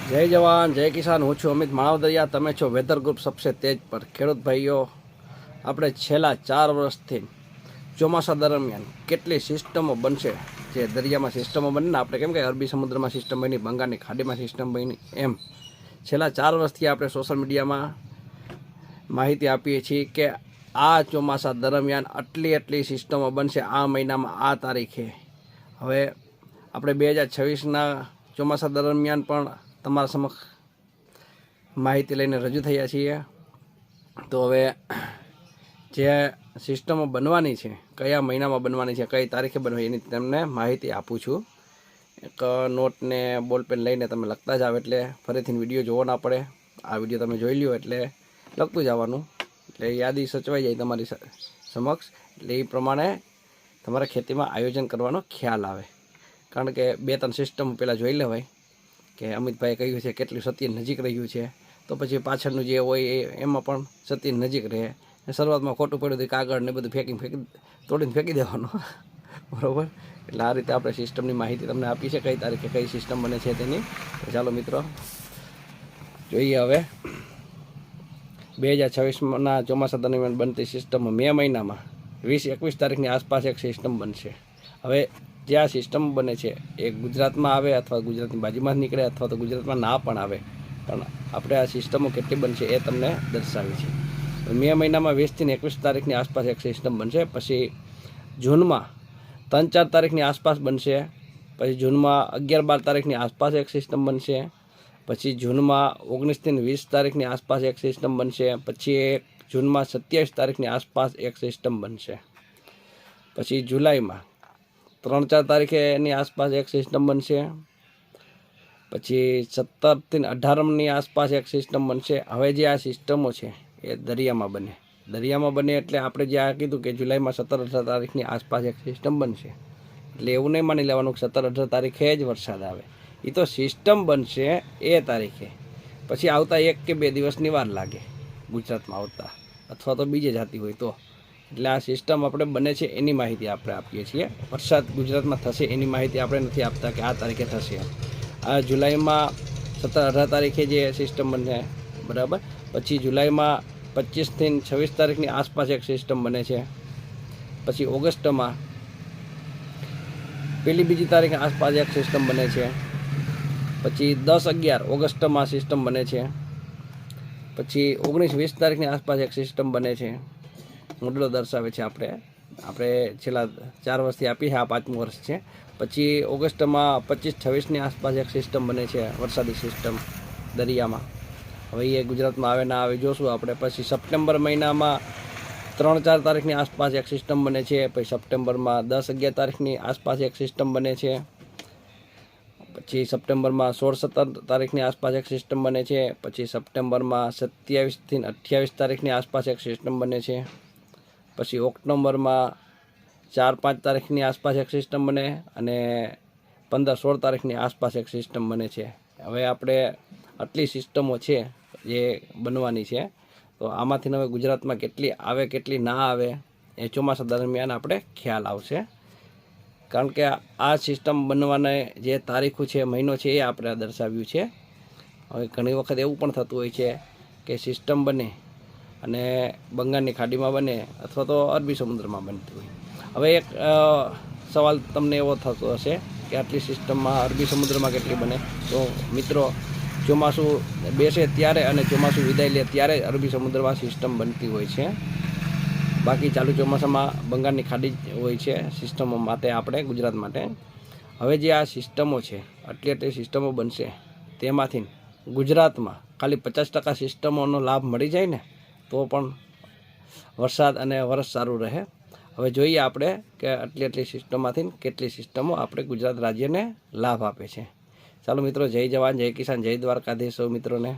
જય જવાન જય કિસાન। હું છું અમિત માણાવદરિયા, તમે છો વેધર ગ્રુપ સબસે તેજ પર। ખેડૂત ભાઈઓ, આપણે છેલ્લા 4 વર્ષથી ચોમાસા દરમિયાન કેટલી સિસ્ટમો બનશે, જે દરિયામાં સિસ્ટમો બને ને, આપણે કેમ કે અરબી સમુદ્રમાં સિસ્ટમ બની, બંગાળની ખાડીમાં સિસ્ટમ બની, એમ છેલ્લા 4 વર્ષથી આપણે સોશિયલ મીડિયામાં માહિતી આપીએ છીએ કે આ ચોમાસા દરમિયાન આટલી સિસ્ટમો બનશે, આ મહિનામાં આ તારીખે। હવે આપણે 2026ના ચોમાસા દરમિયાન પણ તમારા સમક્ષ માહિતી લઈને રજૂ થયા છીએ। તો હવે જે સિસ્ટમો બનવાની છે, કયા મહિનામાં બનવાની છે, કઈ તારીખે બનવાની, એની તમને માહિતી આપું છું। એક નોટને બોલપેન લઈને તમે લખતા જાવ, એટલે ફરીથી વિડીયો જોવો ના પડે। આ વિડીયો તમે જોઈ લ્યો એટલે લખતું જવાનું, એટલે યાદી સચવાઈ જાય તમારી સમક્ષ, એટલે એ પ્રમાણે તમારે ખેતીમાં આયોજન કરવાનો ખ્યાલ આવે। કારણ કે 2-3 સિસ્ટમ પહેલાં જોઈ લેવાય કે અમિતભાઈએ કહ્યું છે કેટલું સત્ય નજીક રહ્યું છે, તો પછી પાછળનું જે હોય એમાં પણ સત્ય નજીક રહે। શરૂઆતમાં ખોટું પડ્યું હતું, કાગળ ને બધું તોડીને ફેંકી દેવાનું, બરાબર। એટલે આ રીતે આપણે સિસ્ટમની માહિતી તમને આપી છે, કઈ તારીખે કઈ સિસ્ટમ બને છે તેની। ચાલો મિત્રો જોઈએ હવે 2026ના ચોમાસા દરમિયાન બનતી સિસ્ટમ મે મહિનામાં 20-21 તારીખની આસપાસ એક સિસ્ટમ બનશે। હવે જે આ સિસ્ટમ બને છે એ ગુજરાતમાં આવે અથવા ગુજરાતની બાજુમાં જ નીકળે અથવા તો ગુજરાતમાં ના પણ આવે, પણ આપણે આ સિસ્ટમો કેટલી બનશે એ તમને દર્શાવી છે। મે મહિનામાં 20થી 21 તારીખની આસપાસ એક સિસ્ટમ બનશે, પછી જૂનમાં 3-4 તારીખની આસપાસ બનશે, પછી જૂનમાં 11-12 તારીખની આસપાસ એક સિસ્ટમ બનશે, પછી જૂનમાં 19થી 20 તારીખની આસપાસ એક સિસ્ટમ બનશે, પછી જૂનમાં 27 તારીખની આસપાસ એક સિસ્ટમ બનશે, પછી જુલાઈમાં 3-4 તારીખેની આસપાસ એક સિસ્ટમ બનશે, પછી 17થી 18ની આસપાસ એક સિસ્ટમ બનશે। હવે જે આ સિસ્ટમો છે એ દરિયામાં બને એટલે આપણે જે આ કીધું કે જુલાઈમાં 17-18 તારીખની આસપાસ એક સિસ્ટમ બનશે, એટલે એવું નહીં માની લેવાનું કે 17-18 તારીખે જ વરસાદ આવે, એ તો સિસ્ટમ બનશે એ તારીખે, પછી આવતા 1 કે 2 દિવસની વાર લાગે ગુજરાતમાં આવતા, અથવા તો બીજે જતી હોય તો। એટલે આ સિસ્ટમ આપણે બને છે એની માહિતી આપણે આપીએ છીએ, વરસાદ ગુજરાતમાં થશે એની માહિતી આપણે નથી આપતા કે આ તારીખે થશે। આ જુલાઈમાં 17-18 તારીખે જે સિસ્ટમ બને, બરાબર। પછી જુલાઈમાં 25થી 26 તારીખની આસપાસ એક સિસ્ટમ બને છે, પછી ઓગસ્ટમાં 1-2 તારીખની આસપાસ એક સિસ્ટમ બને છે, પછી 10-11 ઓગસ્ટમાં સિસ્ટમ બને છે, પછી 19-20 તારીખની આસપાસ એક સિસ્ટમ બને છે। મોડલો દર્શાવે છે આપણે છેલ્લા 4 વર્ષથી આપી છે, આ 5મું વર્ષ છે। પછી ઓગસ્ટમાં 25-26ની આસપાસ એક સિસ્ટમ બને છે, વરસાદી સિસ્ટમ દરિયામાં। હવે એ ગુજરાતમાં આવે ના આવે જોશું આપણે। પછી સપ્ટેમ્બર મહિનામાં 3-4 તારીખની આસપાસ એક સિસ્ટમ બને છે, પછી સપ્ટેમ્બરમાં 10-11 તારીખની આસપાસ એક સિસ્ટમ બને છે, પછી સપ્ટેમ્બરમાં 16-17 તારીખની આસપાસ એક સિસ્ટમ બને છે, પછી સપ્ટેમ્બરમાં 27થી 28 તારીખની આસપાસ એક સિસ્ટમ બને છે, પછી ઓક્ટોબરમાં 4-5 તારીખની આસપાસ એક સિસ્ટમ બને, અને 15-16 તારીખની આસપાસ એક સિસ્ટમ બને છે। હવે આપણે આટલી સિસ્ટમો છે જે બનવાની છે, તો આમાંથી હવે ગુજરાતમાં કેટલી આવે કેટલી ના આવે એ ચોમાસા દરમિયાન આપણે ખ્યાલ આવશે। કારણ કે આ સિસ્ટમ બનવાના જે તારીખો છે, મહિનો છે, એ આપણે દર્શાવ્યું છે। હવે ઘણી વખત એવું પણ થતું હોય છે કે સિસ્ટમ બને અને બંગાળની ખાડીમાં બને અથવા તો અરબી સમુદ્રમાં બનતી હોય। હવે એક સવાલ તમને એવો થતો હશે કે આટલી સિસ્ટમમાં અરબી સમુદ્રમાં કેટલી બને? તો મિત્રો, ચોમાસું બેસે ત્યારે અને ચોમાસું વિદાય લે ત્યારે અરબી સમુદ્રમાં સિસ્ટમ બનતી હોય છે, બાકી ચાલુ ચોમાસામાં બંગાળની ખાડી હોય છે સિસ્ટમો માટે, આપણે ગુજરાત માટે। હવે જે આ સિસ્ટમો છે, આટલી સિસ્ટમો બનશે, તેમાંથી ગુજરાતમાં ખાલી 50% સિસ્ટમોનો લાભ મળી જાય ને તો પણ વરસાદ અને વરસ સારું રહે। હવે જોઈએ આપણે કે આટલી સિસ્ટમમાંથી કેટલી સિસ્ટમો આપણે ગુજરાત રાજ્યને લાભ આપે છે। ચાલો મિત્રો, જય જવાન જય કિસાન, જય દ્વારકાધીશ સૌ મિત્રોને।